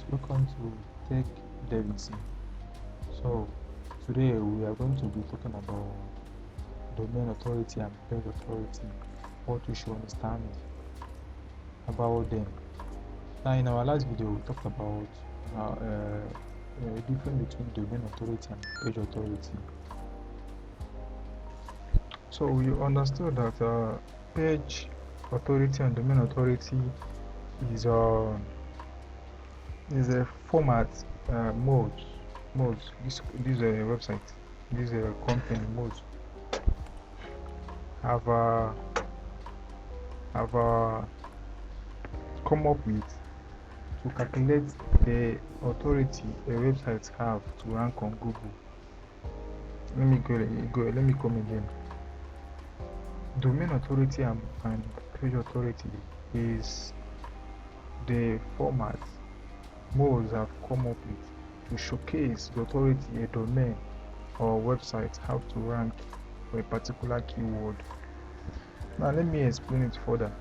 guys, welcome to Tech Davidson. So today we are going to be talking about domain authority and page authority, what we should understand about them. Now in our last video we talked about the difference between domain authority and page authority. So we understood that page authority and domain authority is a format modes. This website, this company modes have come up with to calculate the authority a website have to rank on Google. Let me come again. Domain authority and page authority is the format modes have come up with to showcase the authority a domain or website have to rank for a particular keyword. Now let me explain it further.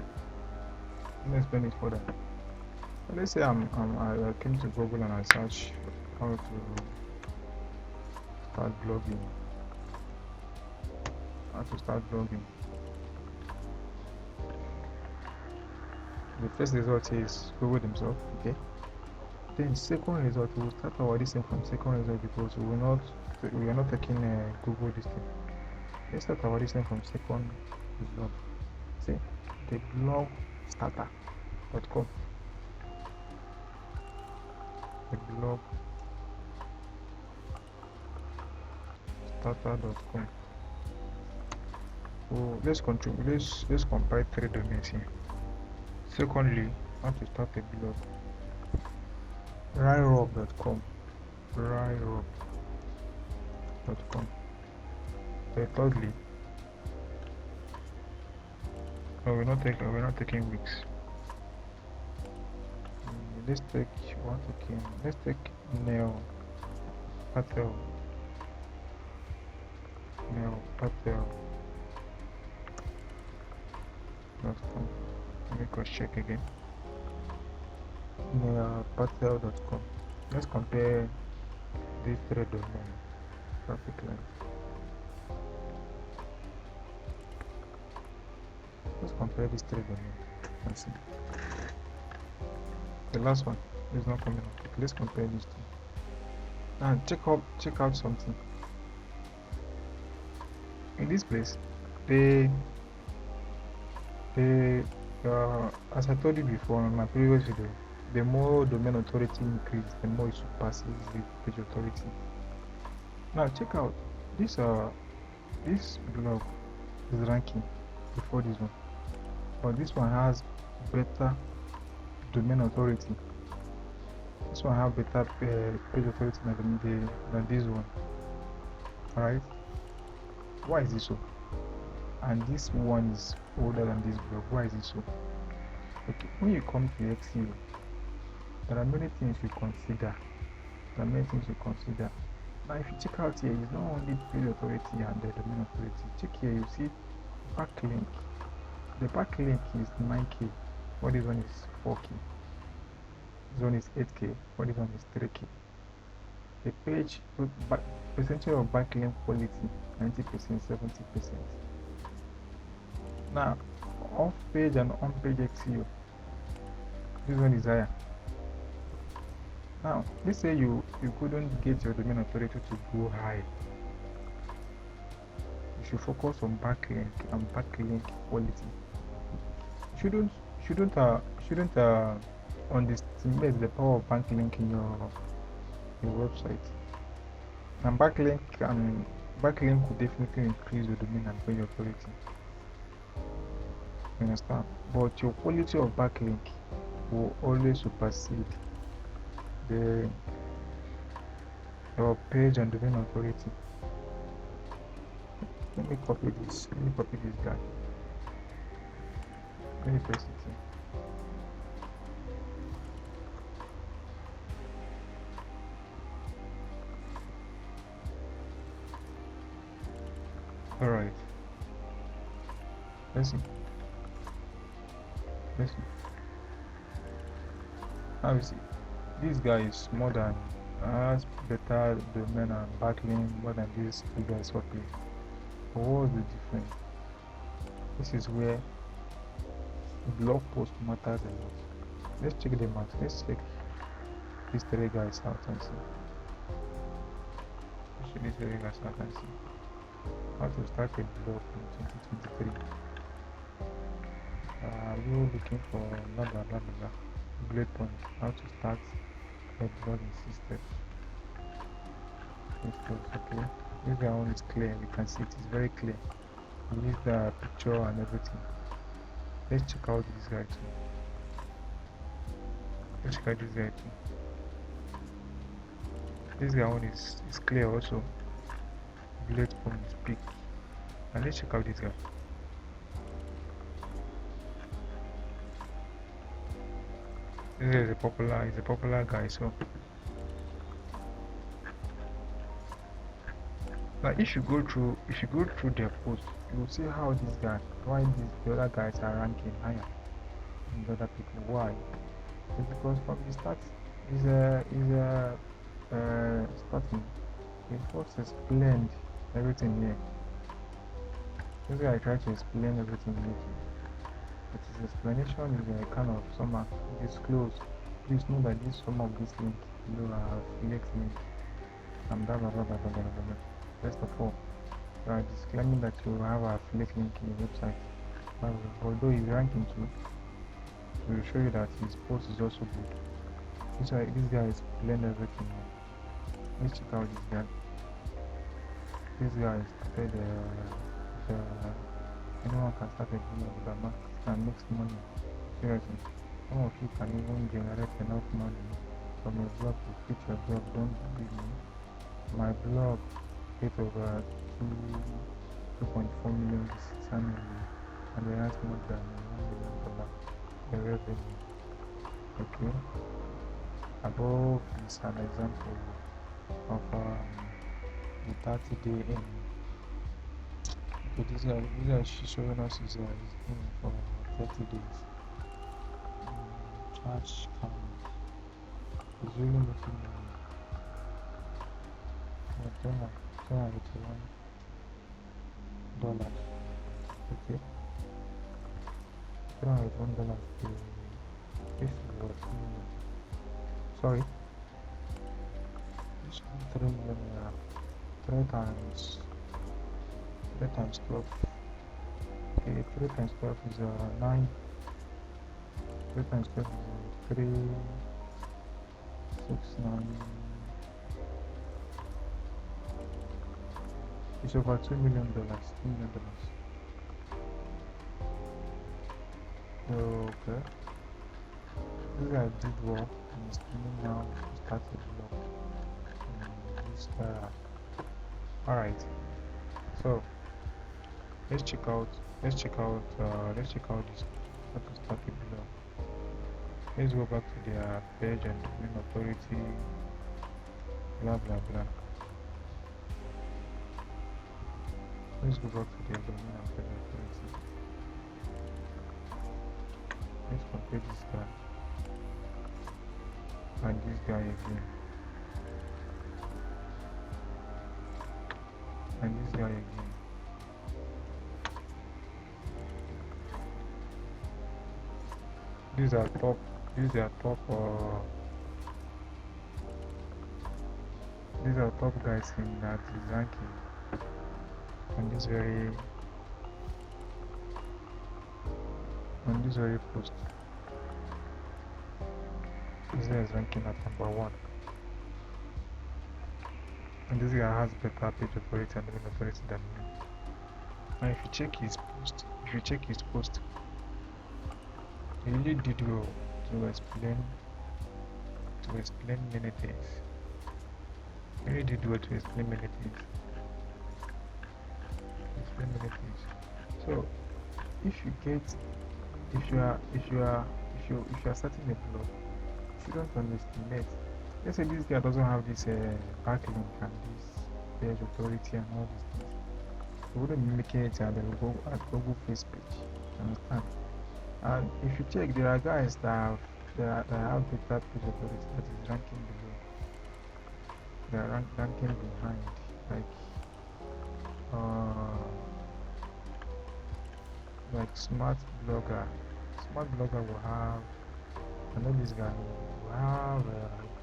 Let's say I came to Google and I search how to start blogging. The first result is Google themselves, okay? Then second result, we will start our listing from second result because we are not taking Google listing. Let's start our listing from second result. See, the blog starter.com. The blog starter.com. So let's compare three domains here. Secondly, I want to start a blog. ryrob.com. Thirdly, we're not taking weeks. Let's take Neil Patel. Let me cross check again. Patel.com. Let's compare these three domains. Traffic length. Let's compare these three domains and see. The last one is not coming up. Let's compare these two. And check out something. In this place, as I told you before in my previous video, the more domain authority increase, the more it surpasses the page authority. Now check out this blog is ranking before this one, but this one has better domain authority. This one have better page authority than this one. Alright, why is this so? And this one is older than this blog. Why is it so? Okay, when you come to SEO, there are many things you consider. Now if you check out here, it's not only page authority and the domain authority. Check here, you see backlink. The backlink is 9k, what this one is 4k. This one is 8k, what this one is 3k. The page percentage of backlink quality 90%, 70%. Now off page and on page SEO, this one is higher. Now let's say you couldn't get your domain authority to go high. You should focus on backlink and backlink quality. You shouldn't underestimate the power of backlink in your website. And backlink will definitely increase your domain and page authority. You understand? But your quality of backlink will always supersede your page and domain authority. Let me copy this guy. Let me paste it here. Alright. Let's see. Now you see This guy is more than has better domain and backlink more than these two guys for play. But what's the difference? This is where blog post matters a lot. Let's check the marks. Let's check these three guys out and see. Let's check these three guys out and see. How to start a blog in 2023. Are you looking for blah blah blah blah blah? Bullet points. How to start a blog in 6 steps. Okay. This one is clear. We can see it is very clear. We use the picture and everything. Let's check out this guy too. Let's check out this guy too. This guy one is clear also. Bullet point is big. And let's check out this guy. This is a popular guy, so like if you go through their posts, you will see how this guy, why the other guys are ranking higher than the other people. Why? It's because from the start starting he first explained everything here. This guy tried to explain everything here, but his explanation is kind of somehow disclosed. Please know that some of these links below are affiliate links and blah blah blah blah blah blah blah. First of all, you are disclaiming that you have an affiliate link in your website. Although he's ranking too, it will show you that his post is also good. This guy explained everything. Let's check out this guy. This guy started anyone can start a blog with a max and makes money. Seriously. Some of you can even generate enough money from your blog to fit your blog. Don't believe me. My blog hit over 2.4 million annually, and it has more than $1 million in revenue. Okay. Above is an example of the 30-day aim. Okay, this guy showing us his aim for 30 days. Charge count. He's really making $281. Okay. $281 to this is what sorry. This 3 million 3 times 12. Okay, 3 times 12 is 9. 3 times 12 is 3, 6, 9. It's over $2 million. $2 million. Okay. This guy did well and is now started to blog. This alright. So let's check out this how to start a blog. Let's go back to their page and domain authority, blah blah blah. Let's go back to their domain and page authority. Let's compare this guy and this guy again and this guy again. These are top guys in that ranking on this very post. This guy is ranking at number 1, and this guy has better page authority and domain authority than me. And if you check his post, he really did well to explain many things. He really did well to explain many things. So if you are starting a blog, you don't underestimate. Let's say this guy doesn't have this backlink and this page authority and all these things. He wouldn't be making it at the Google face page. Understand? And if you check, there are guys that have they have better page authority that is ranking below. They are ranking behind. Uh, like smart blogger will have, I know this guy will have a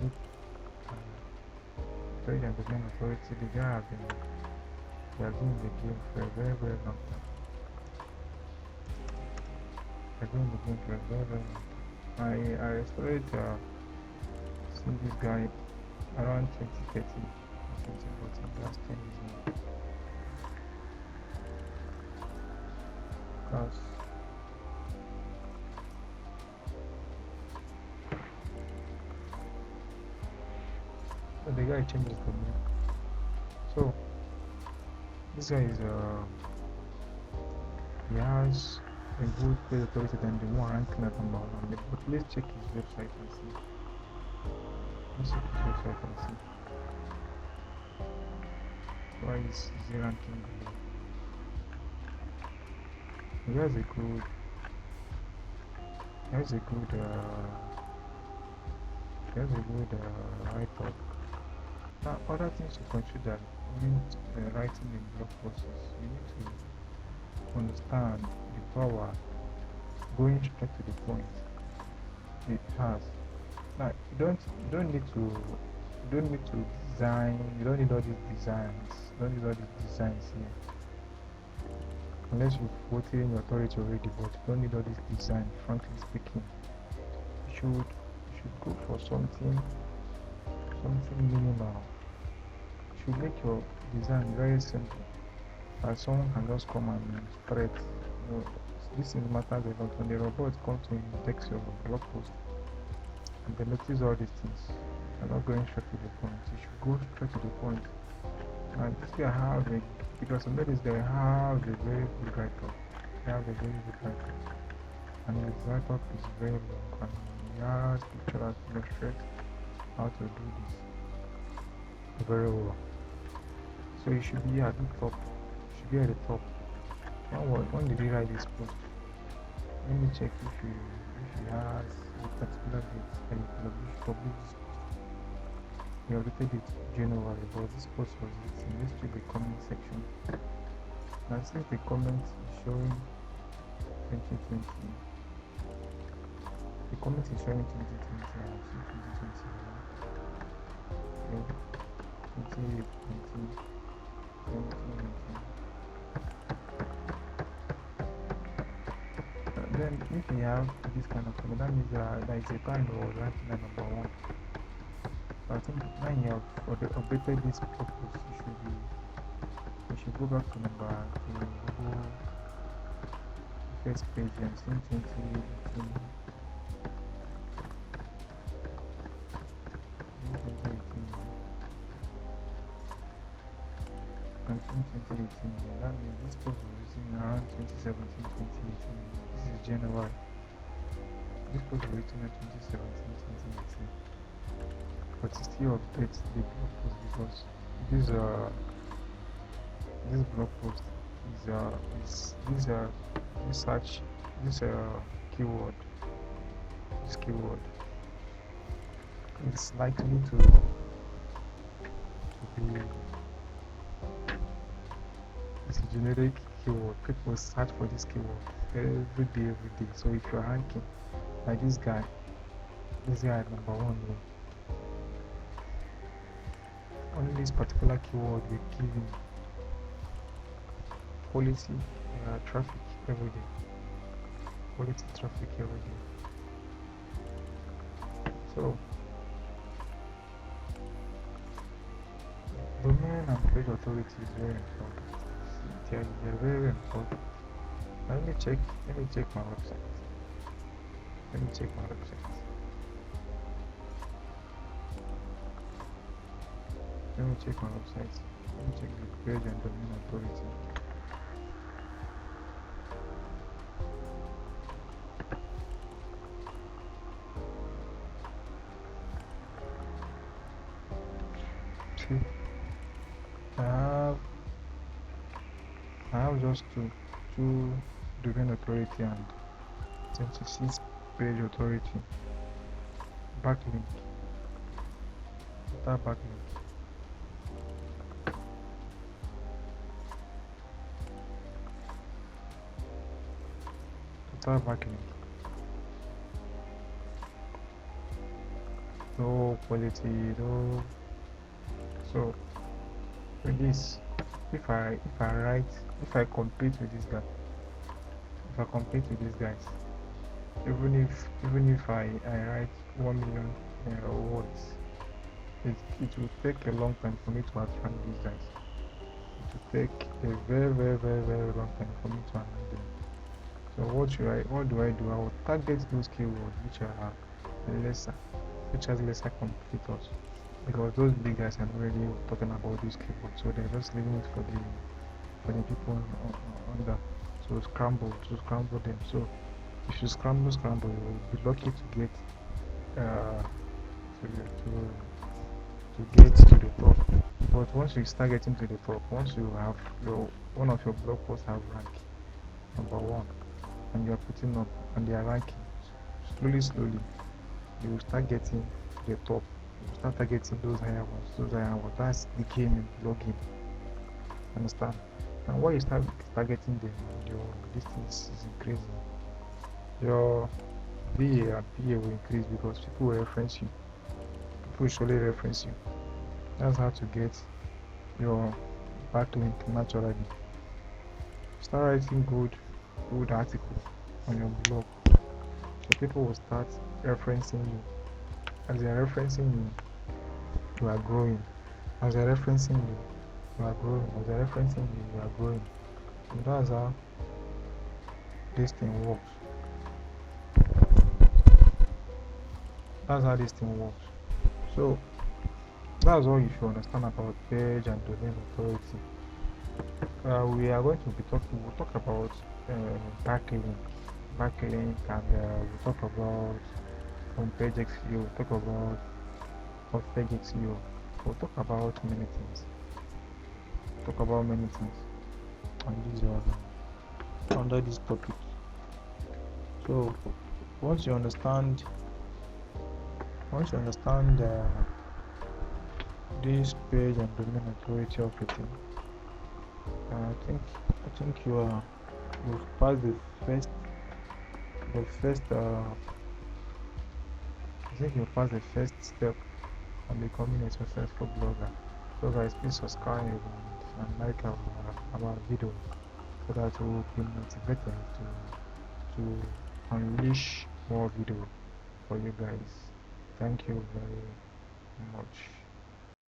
good page and domain authority. The guy has been in the game for a very very long time. Has been in the game for a very very long time. I started seeing this guy around 2013, 2014. That's 10 years now. Because the guy changes the name. So this guy is he has a good page authority than the one ranking at number one. But let's check his website and see. Let's check his website and see. Why is he ranking below? He has a good write-up. Now, other things to consider when writing in blog posts, you need to understand the power going straight to the point it has. Now, you don't need to design. You don't need all these designs. You don't need all these designs here. Unless you've put in your authority already, but you don't need all this design. Frankly speaking, you should go for something minimal. You should make your design very simple, that someone can just come and spread. This thing matters a lot. When the robot comes to index your blog post and they notice all these things, you're not going straight to the point. You should go straight to the point. And this guy because some ladies they have a very good write-up. They have a very good write-up. And his write-up is very long, and he has pictures to illustrate how to do this very well. So you should be at the top. You should be at the top. When did he write this post? Let me check if he has a particular date and he published this post. He updated it January, but this post was written. Let's check the comment section. Now since the comment is showing 2020, the comment is showing 2020. I see 2020. 2020. Then if you have this kind of comment, that means there is a time you was ranking at number one. So I think when you have updated this purpose, you should go back to Google first page and see 2018. That means this post was written around 2017, 2018. This is January. This post was written in 2017, 2018. But it still updates the blog post because this blog post is keyword. This keyword is likely to be. It's a generic keyword. People search for this keyword every day. So if you're ranking like this guy at number one here, only this particular keyword will give him quality traffic every day. Quality traffic every day. So domain and page authority is very important. They're very important. Now let me check my website. Let me check the page and domain authority. See, I have just two domain authority and 26 page authority. backlink. Total backlink. Total backlink. No quality, no. So with this, if I compete with this guy, even if I write 1 million words, it will take a long time for me to attract these guys. It will take a very long time for me to attract them. So what do? I will target those keywords which are lesser, which has lesser competitors, because those big guys are not really talking about those keywords, so they're just leaving it for the people under. So scramble them. So if you scramble, you will be lucky to get uh, to get to the top. But once you start getting to the top, once you have one of your blog posts have rank #1, and you are putting up and they are ranking, slowly you will start getting to the top. You will start targeting those higher ones. That's the game in blogging. Understand? And when you start targeting them, your distance is increasing. Your VA and PA will increase because people will reference you. People will surely reference you. That's how to get your backlink naturally. Start writing good article on your blog, so people will start referencing you. As they are referencing you, you are growing. As they are referencing you, you are growing. As they are referencing you, you are growing. And that's how this thing works. So that's all you should understand about page and domain authority. We are going to be talking. We'll talk about backlink, and we'll talk about on-page SEO. We'll talk about off-page SEO. We'll talk about many things. Under this topic. So once you understand this page and domain authority of it, I think you've passed the first step on becoming a successful blogger. So guys, please subscribe and like our video, so that we will be motivated to unleash more video for you guys. Thank you very